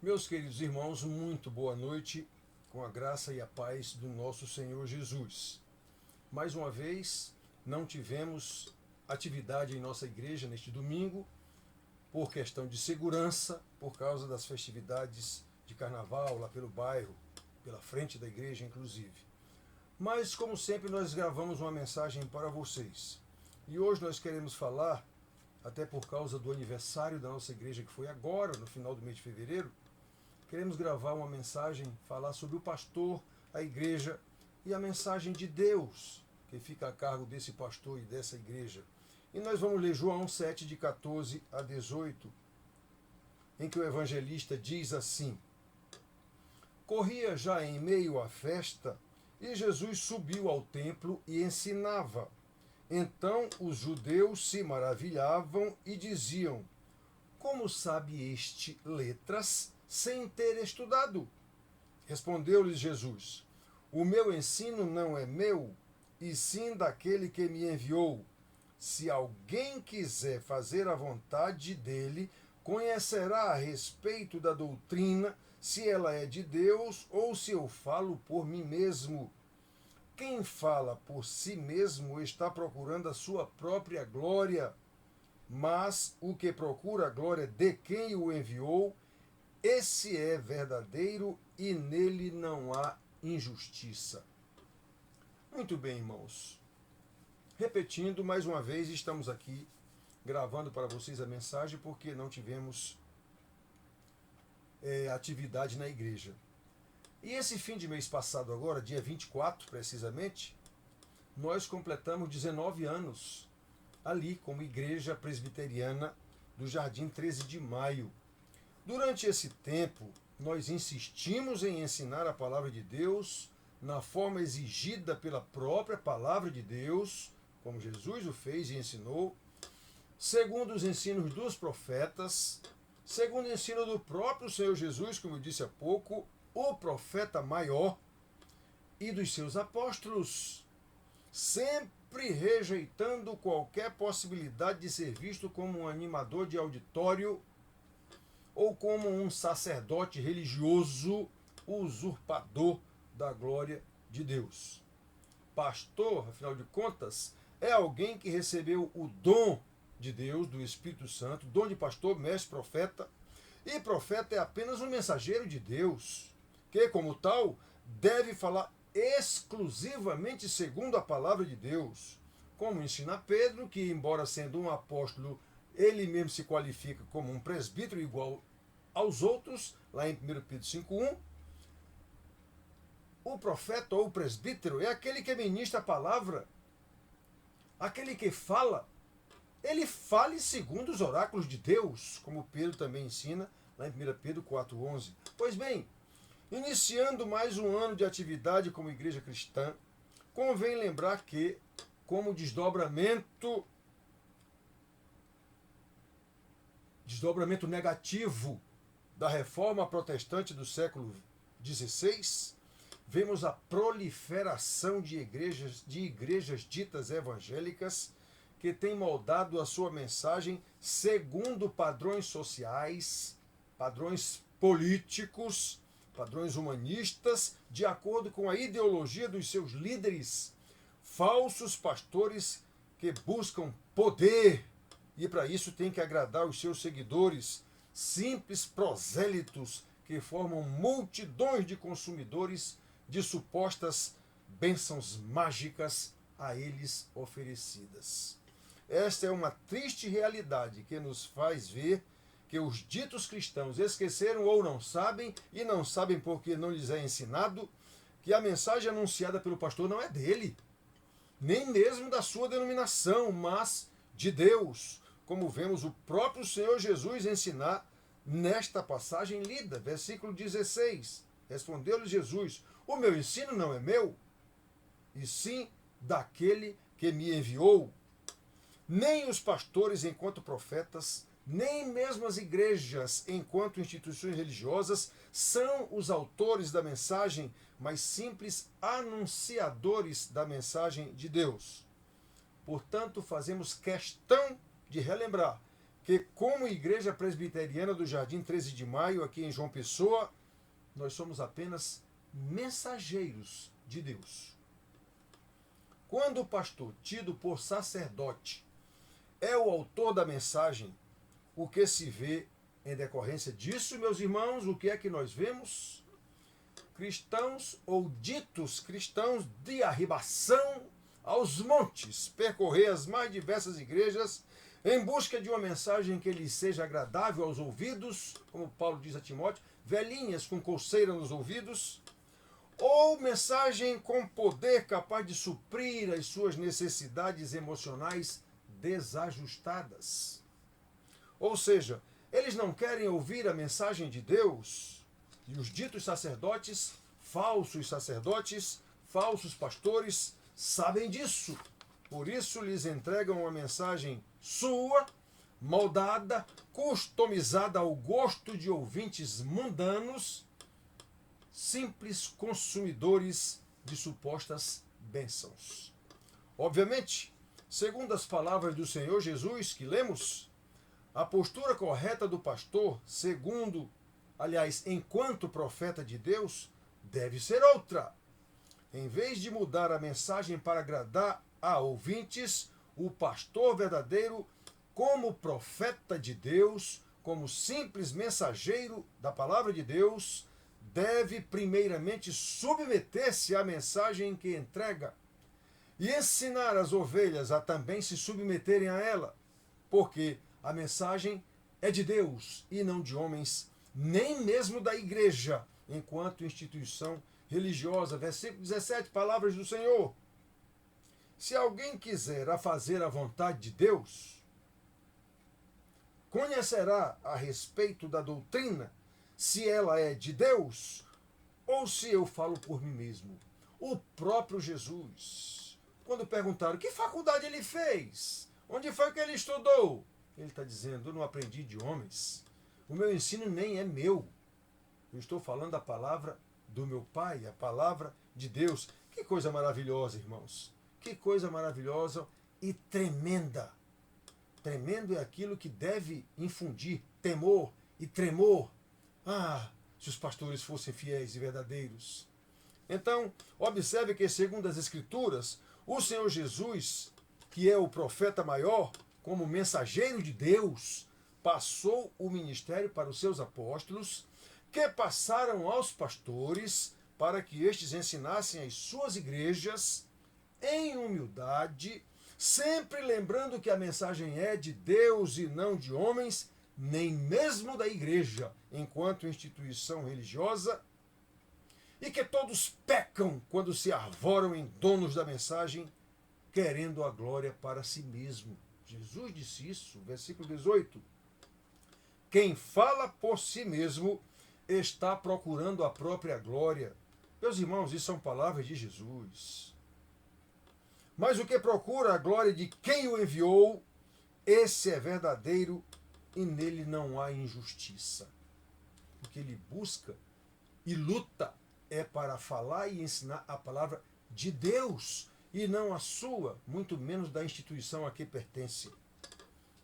Meus queridos irmãos, muito boa noite, com a graça e a paz do nosso Senhor Jesus. Mais uma vez, não tivemos atividade em nossa igreja neste domingo, por questão de segurança, por causa das festividades de carnaval lá pelo bairro, pela frente da igreja, inclusive. Mas, como sempre, nós gravamos uma mensagem para vocês. E hoje nós queremos falar, até por causa do aniversário da nossa igreja, que foi agora, no final do mês de fevereiro, queremos gravar uma mensagem, falar sobre o pastor, a igreja e a mensagem de Deus, que fica a cargo desse pastor e dessa igreja. E nós vamos ler João 7, de 14 a 18, em que o evangelista diz assim: Corria já em meio à festa, e Jesus subiu ao templo e ensinava. Então os judeus se maravilhavam e diziam: Como sabe este letras sem ter estudado? Respondeu-lhes Jesus: O meu ensino não é meu, e sim daquele que me enviou. Se alguém quiser fazer a vontade dele, conhecerá a respeito da doutrina, se ela é de Deus ou se eu falo por mim mesmo. Quem fala por si mesmo está procurando a sua própria glória, mas o que procura a glória de quem o enviou, esse é verdadeiro e nele não há injustiça. Muito bem, irmãos. Repetindo, mais uma vez, estamos aqui gravando para vocês a mensagem porque não tivemos atividade na igreja. E esse fim de mês passado agora, dia 24 precisamente, nós completamos 19 anos ali como Igreja Presbiteriana do Jardim 13 de Maio. Durante esse tempo, nós insistimos em ensinar a palavra de Deus na forma exigida pela própria palavra de Deus, como Jesus o fez e ensinou, segundo os ensinos dos profetas, segundo o ensino do próprio Senhor Jesus, como eu disse há pouco, o profeta maior, e dos seus apóstolos, sempre rejeitando qualquer possibilidade de ser visto como um animador de auditório ou como um sacerdote religioso usurpador da glória de Deus. Pastor, afinal de contas, é alguém que recebeu o dom de Deus, do Espírito Santo, dom de pastor, mestre, profeta, e profeta é apenas um mensageiro de Deus, que, como tal, deve falar exclusivamente segundo a palavra de Deus, como ensina Pedro, que, embora sendo um apóstolo, ele mesmo se qualifica como um presbítero igual aos outros, lá em 1 Pedro 5,1. O profeta ou o presbítero é aquele que ministra a palavra, aquele que fala. Ele fale segundo os oráculos de Deus, como Pedro também ensina, lá em 1 Pedro 4,11. Pois bem, iniciando mais um ano de atividade como igreja cristã, convém lembrar que, como desdobramento negativo da reforma protestante do século XVI, vemos a proliferação de igrejas ditas evangélicas que têm moldado a sua mensagem segundo padrões sociais, padrões políticos, padrões humanistas, de acordo com a ideologia dos seus líderes, falsos pastores que buscam poder e para isso tem que agradar os seus seguidores, simples prosélitos que formam multidões de consumidores de supostas bênçãos mágicas a eles oferecidas. Esta é uma triste realidade que nos faz ver que os ditos cristãos esqueceram ou não sabem, e não sabem porque não lhes é ensinado, que a mensagem anunciada pelo pastor não é dele, nem mesmo da sua denominação, mas de Deus, como vemos o próprio Senhor Jesus ensinar nesta passagem lida, versículo 16. Respondeu-lhe Jesus: O meu ensino não é meu, e sim daquele que me enviou. Nem os pastores, enquanto profetas, nem mesmo as igrejas, enquanto instituições religiosas, são os autores da mensagem, mas simples anunciadores da mensagem de Deus. Portanto, fazemos questão de relembrar que, como Igreja Presbiteriana do Jardim 13 de Maio, aqui em João Pessoa, nós somos apenas mensageiros de Deus. Quando o pastor, tido por sacerdote, é o autor da mensagem, o que se vê em decorrência disso, meus irmãos, o que é que nós vemos? Cristãos ou ditos cristãos de arribação aos montes, percorrer as mais diversas igrejas em busca de uma mensagem que lhes seja agradável aos ouvidos, como Paulo diz a Timóteo, velhinhas com coceira nos ouvidos, ou mensagem com poder capaz de suprir as suas necessidades emocionais desajustadas. Ou seja, eles não querem ouvir a mensagem de Deus, e os ditos sacerdotes, falsos pastores, sabem disso. Por isso lhes entregam uma mensagem sua, moldada, customizada ao gosto de ouvintes mundanos, simples consumidores de supostas bênçãos. Obviamente, segundo as palavras do Senhor Jesus que lemos, a postura correta do pastor, enquanto profeta de Deus, deve ser outra. Em vez de mudar a mensagem para agradar a ouvintes, o pastor verdadeiro, como profeta de Deus, como simples mensageiro da palavra de Deus, deve primeiramente submeter-se à mensagem que entrega e ensinar as ovelhas a também se submeterem a ela, porque a mensagem é de Deus e não de homens, nem mesmo da igreja, enquanto instituição religiosa. Versículo 17, palavras do Senhor. Se alguém quiser fazer a vontade de Deus, conhecerá a respeito da doutrina, se ela é de Deus ou se eu falo por mim mesmo. O próprio Jesus, quando perguntaram que faculdade ele fez, onde foi que ele estudou, ele está dizendo: eu não aprendi de homens, o meu ensino nem é meu, eu estou falando a palavra do meu Pai, a palavra de Deus. Que coisa maravilhosa, irmãos, que coisa maravilhosa e tremenda. Tremendo é aquilo que deve infundir temor e tremor. Ah, se os pastores fossem fiéis e verdadeiros. Então, observe que, segundo as Escrituras, o Senhor Jesus, que é o profeta maior, como mensageiro de Deus, passou o ministério para os seus apóstolos, que passaram aos pastores para que estes ensinassem as suas igrejas em humildade, sempre lembrando que a mensagem é de Deus e não de homens, nem mesmo da igreja, enquanto instituição religiosa, e que todos pecam quando se arvoram em donos da mensagem, querendo a glória para si mesmo. Jesus disse isso, versículo 18. Quem fala por si mesmo está procurando a própria glória. Meus irmãos, isso são palavras de Jesus. Mas o que procura a glória de quem o enviou, esse é verdadeiro e nele não há injustiça. O que ele busca e luta é para falar e ensinar a palavra de Deus e não a sua, muito menos da instituição a que pertence.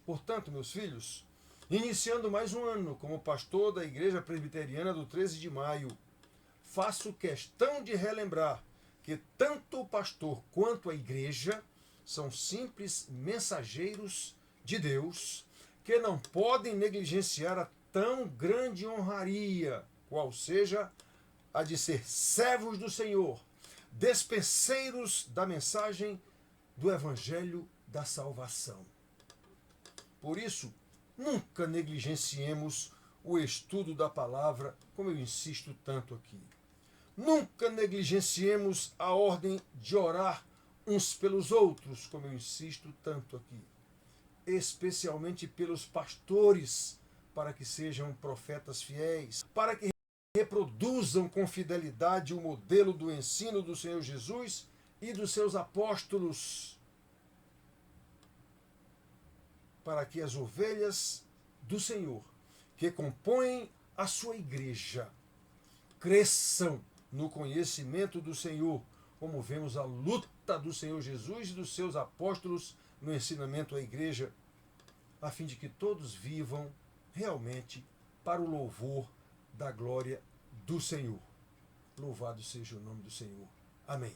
Portanto, meus filhos, iniciando mais um ano como pastor da Igreja Presbiteriana do 13 de Maio, faço questão de relembrar que tanto o pastor quanto a igreja são simples mensageiros de Deus, que não podem negligenciar a tão grande honraria, qual seja a de ser servos do Senhor, despenseiros da mensagem do Evangelho da salvação. Por isso, nunca negligenciemos o estudo da palavra, como eu insisto tanto aqui. Nunca negligenciemos a ordem de orar uns pelos outros, como eu insisto tanto aqui. Especialmente pelos pastores, para que sejam profetas fiéis, para que reproduzam com fidelidade o modelo do ensino do Senhor Jesus e dos seus apóstolos, para que as ovelhas do Senhor, que compõem a sua igreja, cresçam no conhecimento do Senhor, como vemos a luta do Senhor Jesus e dos seus apóstolos no ensinamento à igreja. a fim de que todos vivam realmente para o louvor da glória do Senhor. Louvado seja o nome do Senhor. Amém.